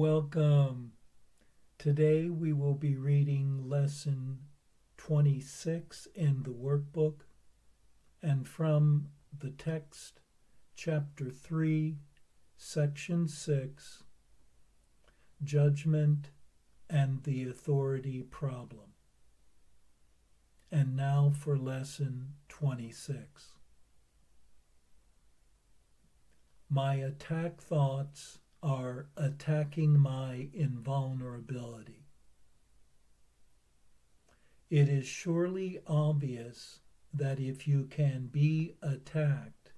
Welcome. Today we will be reading Lesson 26 in the workbook and from the text, Chapter 3, Section 6, Judgment and the Authority Problem. And now for Lesson 26. My attack thoughts are attacking my invulnerability. It is surely obvious that if you can be attacked,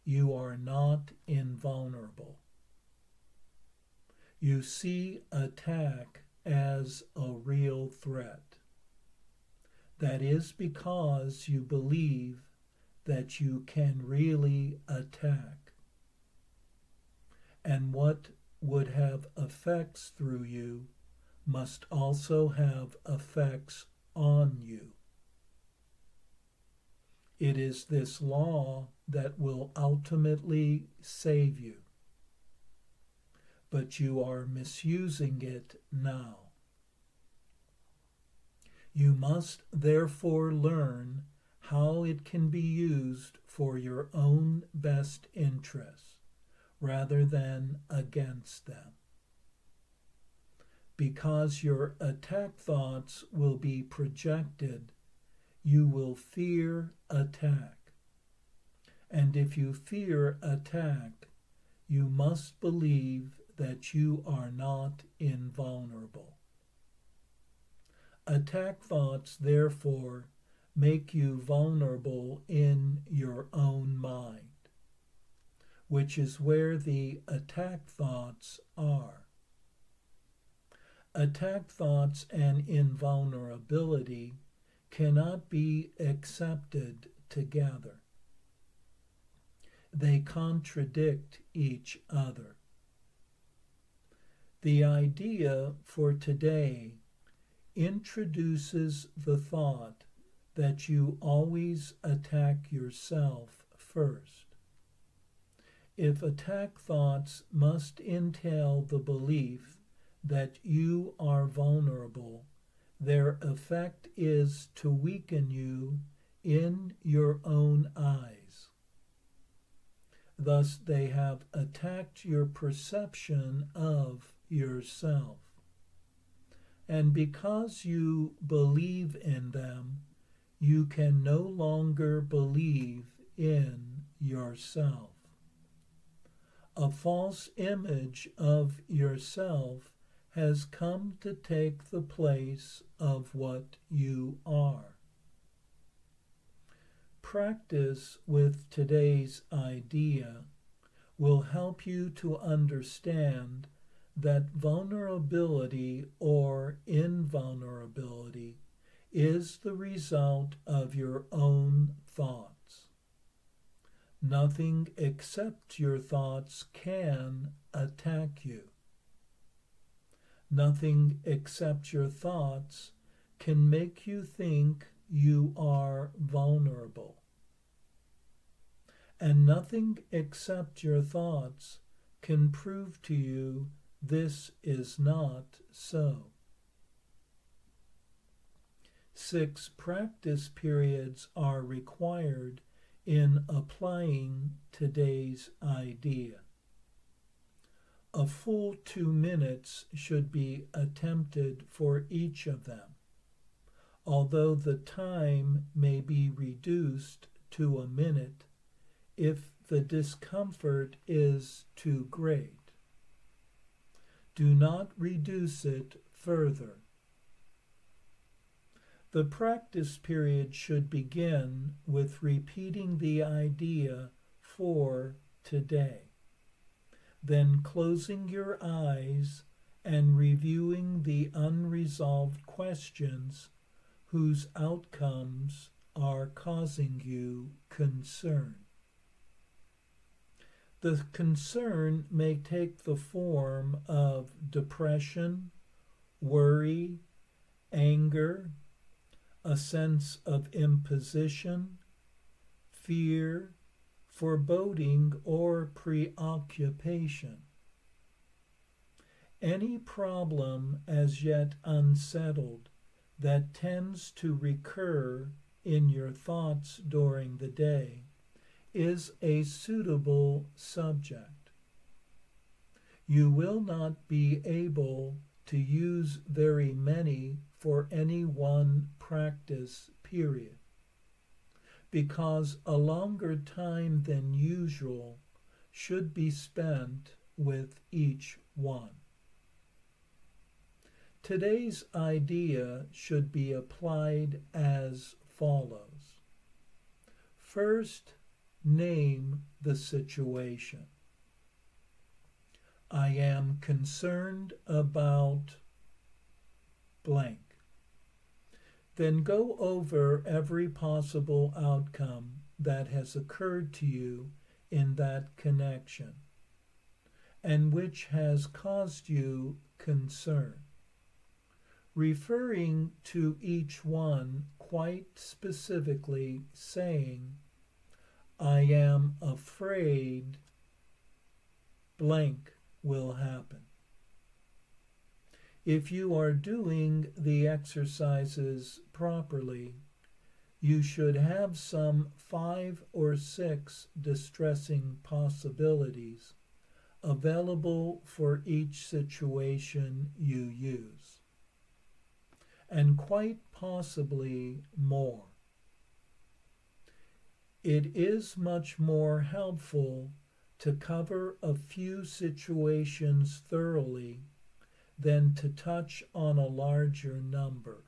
you are not invulnerable. You see attack as a real threat. That is because you believe that you can really attack. And what would have effects through you must also have effects on you. It is this law that will ultimately save you, but you are misusing it now. You must therefore learn how it can be used for your own best interests, rather than against them. Because your attack thoughts will be projected, you will fear attack. And if you fear attack, you must believe that you are not invulnerable. Attack thoughts, therefore, make you vulnerable in your own mind, which is where the attack thoughts are. Attack thoughts and invulnerability cannot be accepted together. They contradict each other. The idea for today introduces the thought that you always attack yourself first. If attack thoughts must entail the belief that you are vulnerable, their effect is to weaken you in your own eyes. Thus, they have attacked your perception of yourself. And because you believe in them, you can no longer believe in yourself. A false image of yourself has come to take the place of what you are. Practice with today's idea will help you to understand that vulnerability or invulnerability is the result of your own thoughts. Nothing except your thoughts can attack you. Nothing except your thoughts can make you think you are vulnerable. And nothing except your thoughts can prove to you this is not so. 6 practice periods are required in applying today's idea. A full 2 minutes should be attempted for each of them, although the time may be reduced to a minute if the discomfort is too great. Do not reduce it further. The practice period should begin with repeating the idea for today, then closing your eyes and reviewing the unresolved questions whose outcomes are causing you concern. The concern may take the form of depression, worry, anger, a sense of imposition, fear, foreboding, or preoccupation. Any problem as yet unsettled that tends to recur in your thoughts during the day is a suitable subject. You will not be able to use very many for any one practice period, because a longer time than usual should be spent with each one. Today's idea should be applied as follows. First, name the situation. I am concerned about blank. Then go over every possible outcome that has occurred to you in that connection and which has caused you concern, referring to each one quite specifically, saying, I am afraid blank will happen. If you are doing the exercises properly, you should have some 5 or 6 distressing possibilities available for each situation you use, and quite possibly more. It is much more helpful to cover a few situations thoroughly than to touch on a larger number.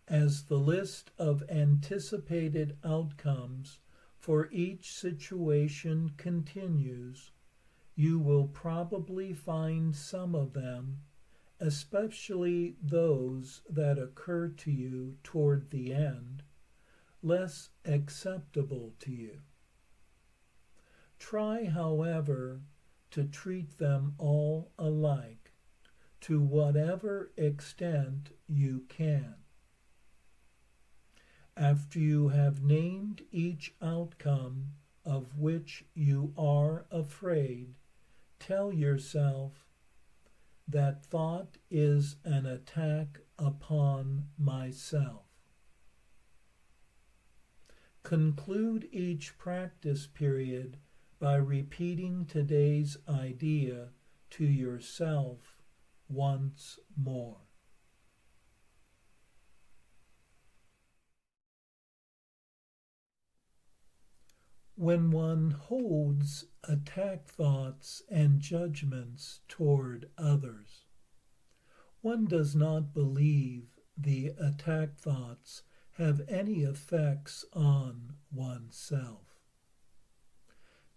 As the list of anticipated outcomes for each situation continues, you will probably find some of them, especially those that occur to you toward the end, less acceptable to you. Try, however, to treat them all alike, to whatever extent you can. After you have named each outcome of which you are afraid, tell yourself, that thought is an attack upon myself. Conclude each practice period by repeating today's idea to yourself once more. When one holds attack thoughts and judgments toward others, one does not believe the attack thoughts have any effects on oneself.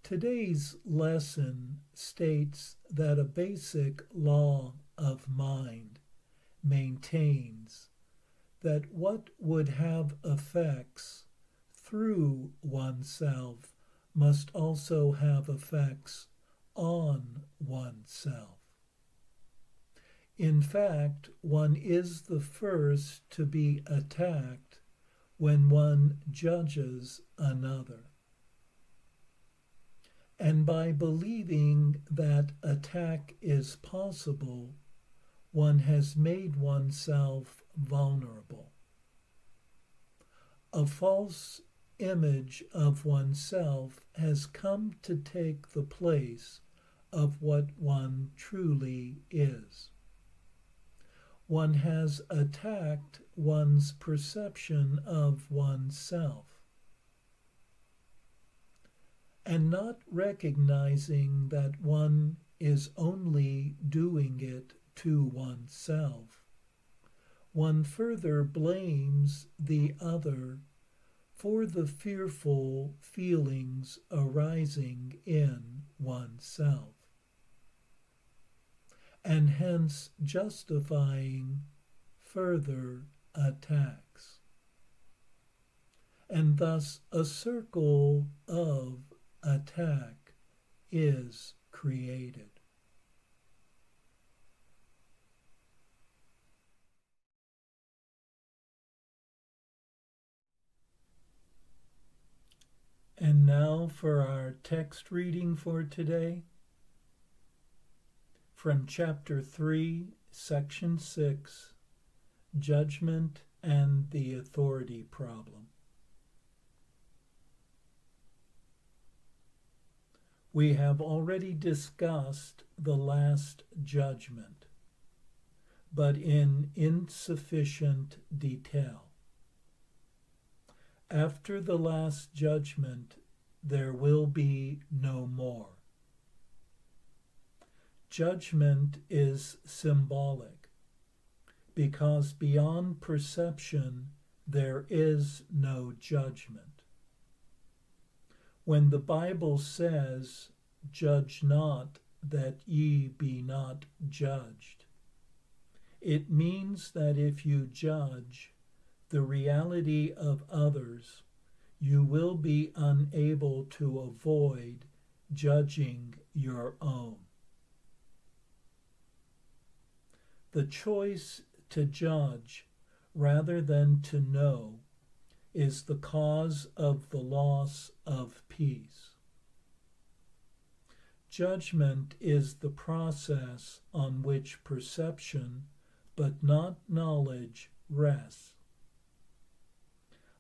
Today's lesson states that a basic law of mind maintains that what would have effects through oneself must also have effects on oneself. In fact, one is the first to be attacked when one judges another. And by believing that attack is possible, one has made oneself vulnerable. A false image of oneself has come to take the place of what one truly is. One has attacked one's perception of oneself, and not recognizing that one is only doing it to oneself, one further blames the other for the fearful feelings arising in oneself, and hence justifying further attacks. And thus a circle of attack is created. And now for our text reading for today. from Chapter 3, Section 6, Judgment and the Authority Problem. We have already discussed the last judgment, but in insufficient detail. After the last judgment, there will be no more. Judgment is symbolic, because beyond perception there is no judgment. When the Bible says, "Judge not, that ye be not judged," it means that if you judge the reality of others, you will be unable to avoid judging your own. The choice to judge rather than to know is the cause of the loss of peace. Judgment is the process on which perception, but not knowledge, rests.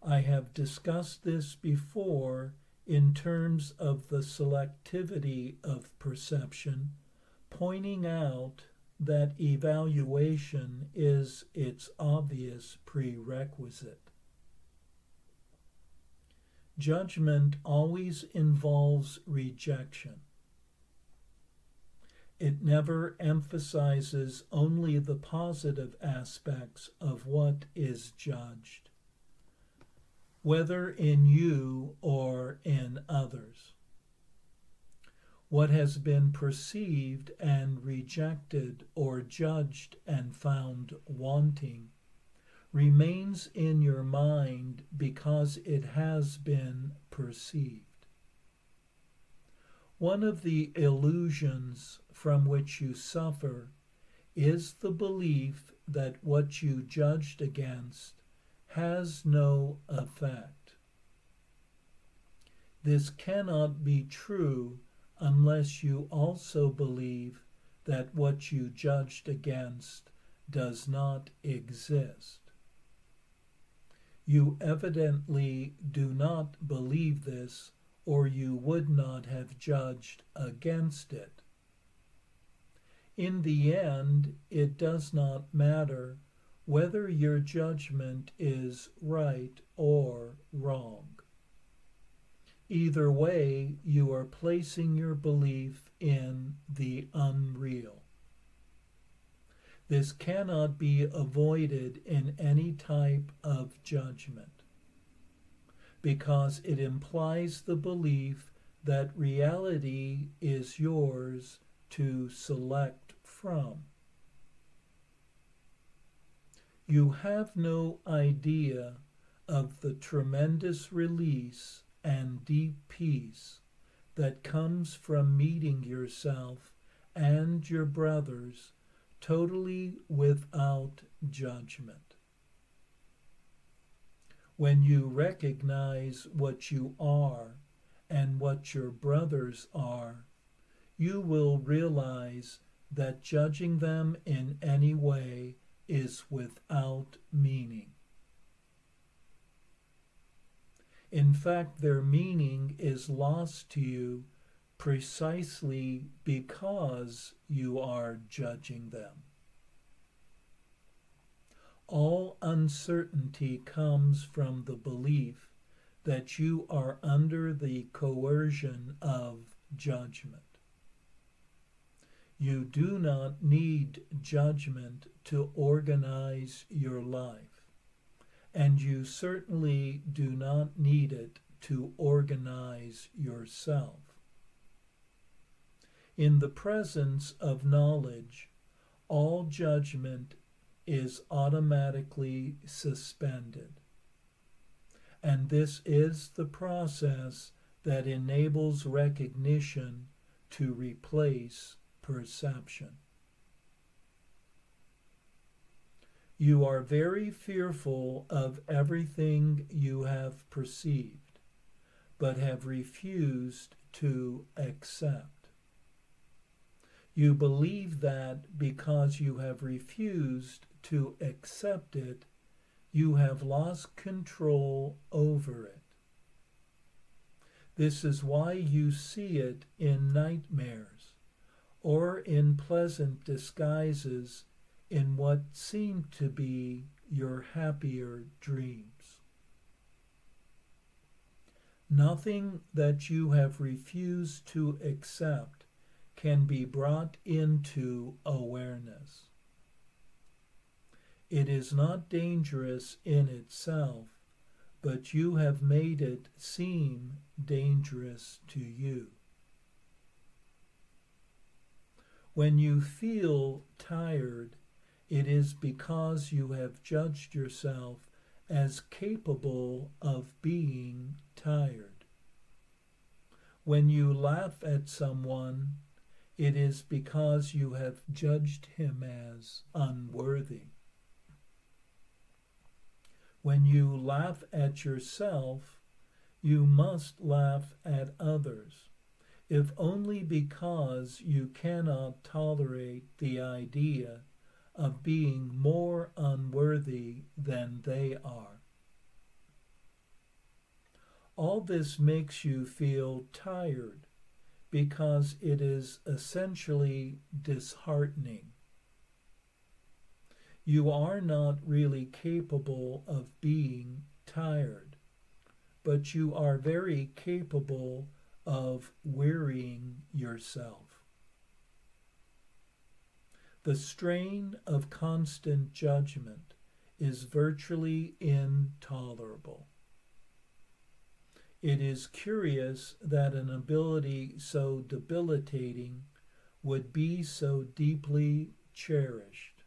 I have discussed this before in terms of the selectivity of perception, pointing out that evaluation is its obvious prerequisite. Judgment always involves rejection. It never emphasizes only the positive aspects of what is judged, whether in you or in others. What has been perceived and rejected or judged and found wanting remains in your mind because it has been perceived. One of the illusions from which you suffer is the belief that what you judged against has no effect. This cannot be true unless you also believe that what you judged against does not exist. You evidently do not believe this, or you would not have judged against it. In the end, it does not matter whether your judgment is right or wrong. Either way, you are placing your belief in the unreal. This cannot be avoided in any type of judgment, because it implies the belief that reality is yours to select from. You have no idea of the tremendous release and deep peace that comes from meeting yourself and your brothers totally without judgment. When you recognize what you are and what your brothers are, you will realize that judging them in any way is without meaning. In fact, their meaning is lost to you precisely because you are judging them. All uncertainty comes from the belief that you are under the coercion of judgment. You do not need judgment to organize your life, and you certainly do not need it to organize yourself. In the presence of knowledge, all judgment is automatically suspended, and this is the process that enables recognition to replace perception. You are very fearful of everything you have perceived, but have refused to accept. You believe that because you have refused to accept it, you have lost control over it. This is why you see it in nightmares or in pleasant disguises in what seem to be your happier dreams. Nothing that you have refused to accept can be brought into awareness. It is not dangerous in itself, but you have made it seem dangerous to you. When you feel tired, it is because you have judged yourself as capable of being tired. When you laugh at someone, it is because you have judged him as unworthy. When you laugh at yourself, you must laugh at others, if only because you cannot tolerate the idea of being more unworthy than they are. All this makes you feel tired because it is essentially disheartening. You are not really capable of being tired, but you are very capable of wearying yourself. The strain of constant judgment is virtually intolerable. It is curious that an ability so debilitating would be so deeply cherished.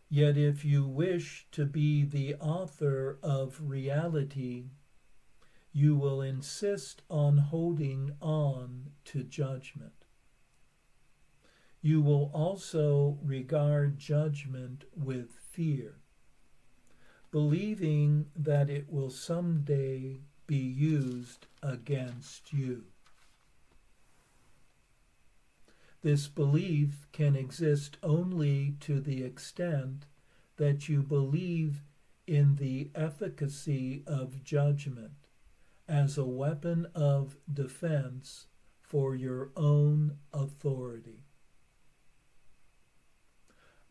Yet if you wish to be the author of reality, you will insist on holding on to judgment. You will also regard judgment with fear, believing that it will someday be used against you. This belief can exist only to the extent that you believe in the efficacy of judgment as a weapon of defense for your own authority.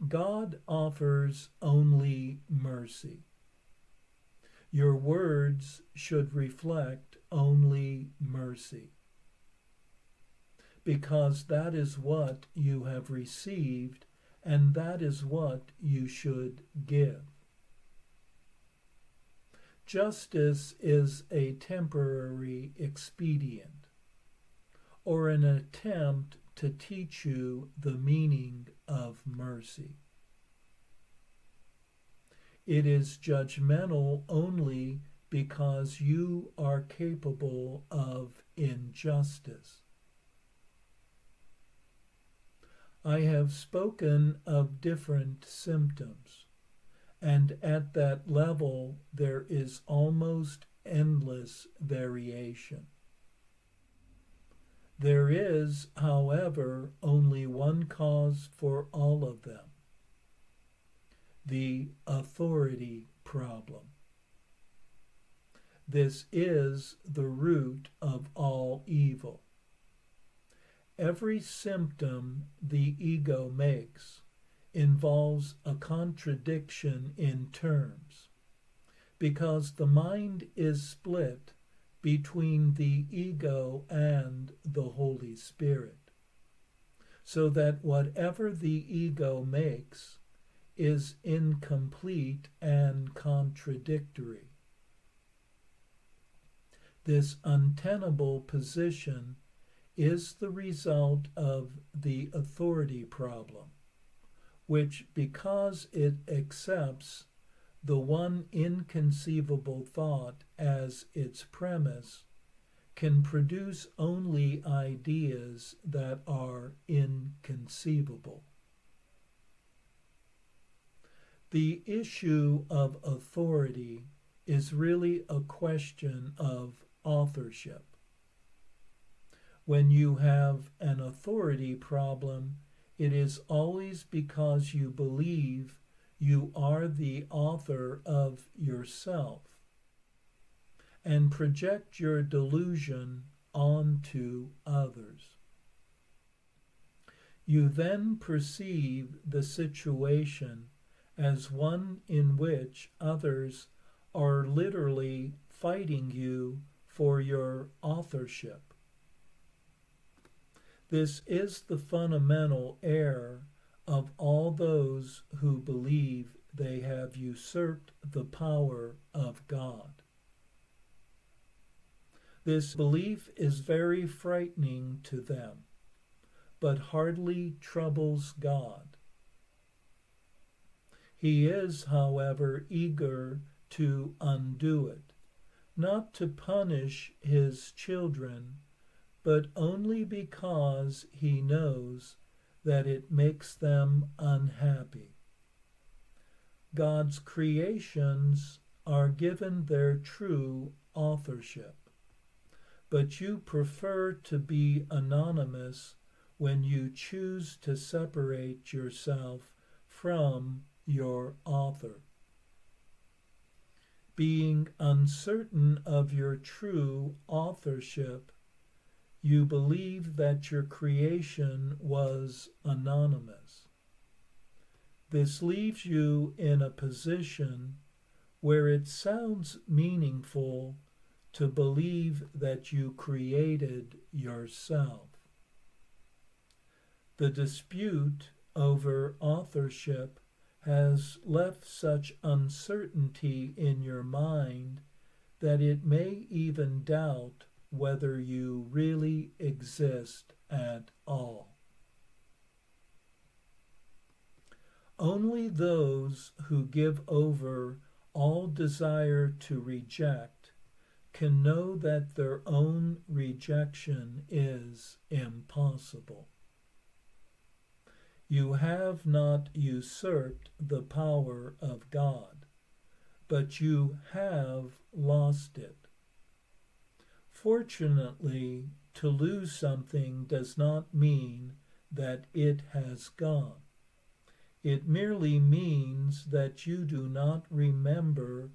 God offers only mercy. Your words should reflect only mercy, because that is what you have received and that is what you should give. Justice is a temporary expedient, or an attempt to teach you the meaning of mercy. It is judgmental only because you are capable of injustice. I have spoken of different symptoms, and at that level there is almost endless variation. There is, however, only one cause for all of them: the authority problem. This is the root of all evil. Every symptom the ego makes involves a contradiction in terms, because the mind is split between the ego and the Holy Spirit, so that whatever the ego makes is incomplete and contradictory. This untenable position is the result of the authority problem, which, because it accepts the one inconceivable thought as its premise, can produce only ideas that are inconceivable. The issue of authority is really a question of authorship. When you have an authority problem, it is always because you believe you are the author of yourself and project your delusion onto others. You then perceive the situation as one in which others are literally fighting you for your authorship. This is the fundamental error of all those who believe they have usurped the power of God. This belief is very frightening to them, but hardly troubles God. He is, however, eager to undo it, not to punish his children, but only because he knows that it makes them unhappy. God's creations are given their true authorship, but you prefer to be anonymous when you choose to separate yourself from your author. Being uncertain of your true authorship, you believe that your creation was anonymous. This leaves you in a position where it sounds meaningful to believe that you created yourself. The dispute over authorship has left such uncertainty in your mind that it may even doubt whether you really exist at all. Only those who give over all desire to reject can know that their own rejection is impossible. You have not usurped the power of God, but you have lost it. Fortunately, to lose something does not mean that it has gone. It merely means that you do not remember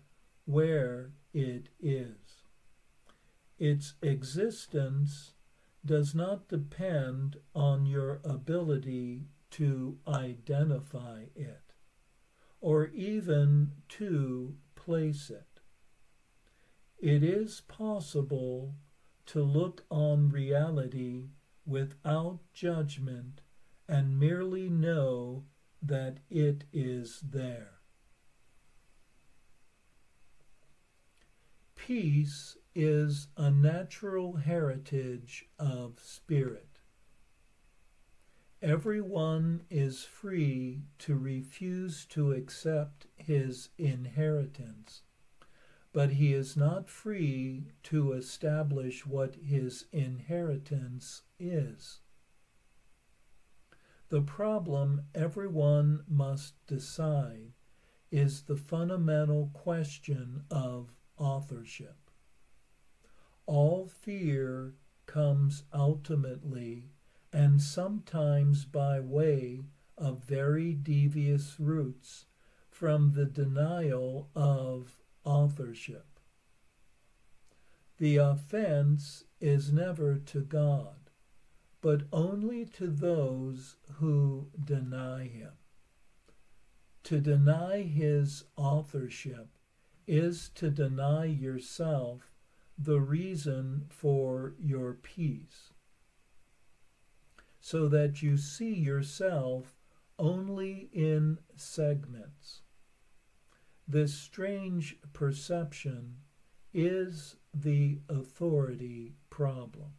where it is. Its existence does not depend on your ability to identify it, or even to place it. It is possible to look on reality without judgment and merely know that it is there. Peace is a natural heritage of spirit. Everyone is free to refuse to accept his inheritance, but he is not free to establish what his inheritance is. The problem everyone must decide is the fundamental question of authorship. All fear comes ultimately and sometimes by way of very devious routes from the denial of authorship. The offense is never to God, but only to those who deny him. To deny his authorship is to deny yourself the reason for your peace, so that you see yourself only in segments. This strange perception is the authority problem.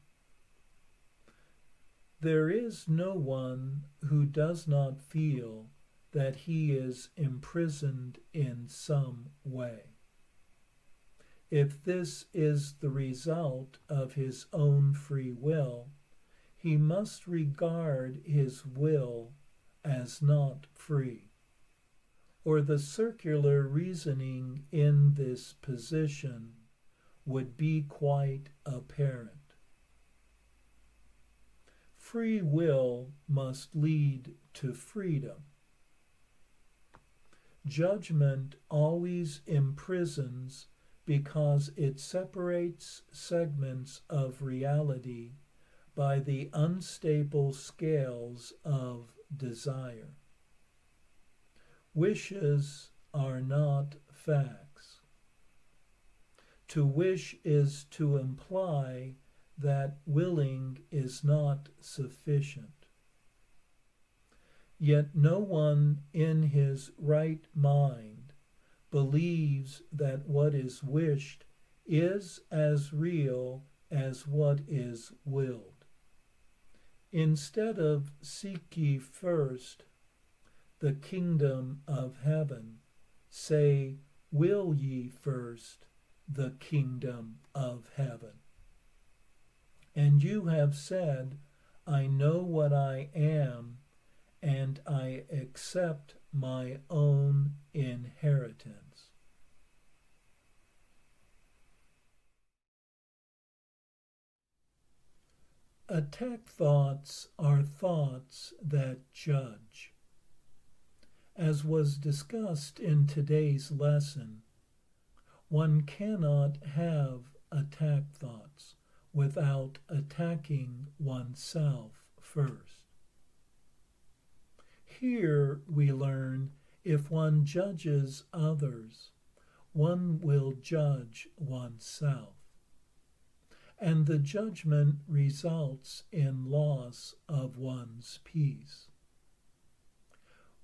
There is no one who does not feel that he is imprisoned in some way. If this is the result of his own free will, he must regard his will as not free, or the circular reasoning in this position would be quite apparent. Free will must lead to freedom. Judgment always imprisons because it separates segments of reality by the unstable scales of desire. Wishes are not facts. To wish is to imply that willing is not sufficient. Yet no one in his right mind believes that what is wished is as real as what is willed. Instead of seek ye first the kingdom of heaven, say, will ye first the kingdom of heaven? And you have said, I know what I am, and I accept my own inheritance. Attack thoughts are thoughts that judge. As was discussed in today's lesson, one cannot have attack thoughts without attacking oneself first. Here we learn if one judges others, one will judge oneself, and the judgment results in loss of one's peace.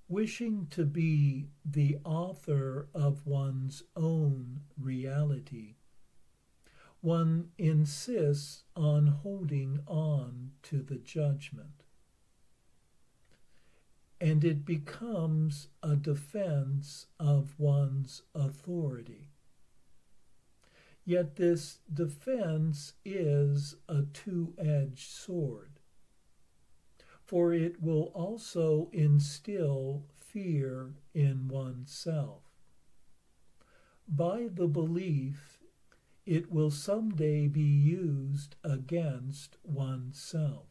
Wishing to be the author of one's own reality, one insists on holding on to the judgment, and it becomes a defense of one's authority. Yet this defense is a two-edged sword, for it will also instill fear in oneself. By the belief, it will someday be used against oneself.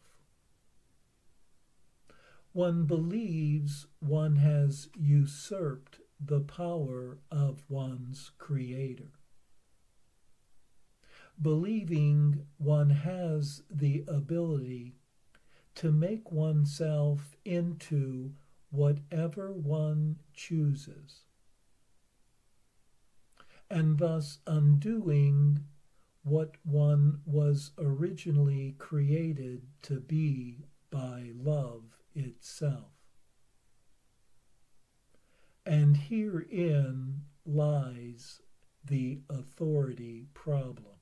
One believes one has usurped the power of one's Creator. Believing one has the ability to make oneself into whatever one chooses, and thus undoing what one was originally created to be by love itself. And herein lies the authority problem.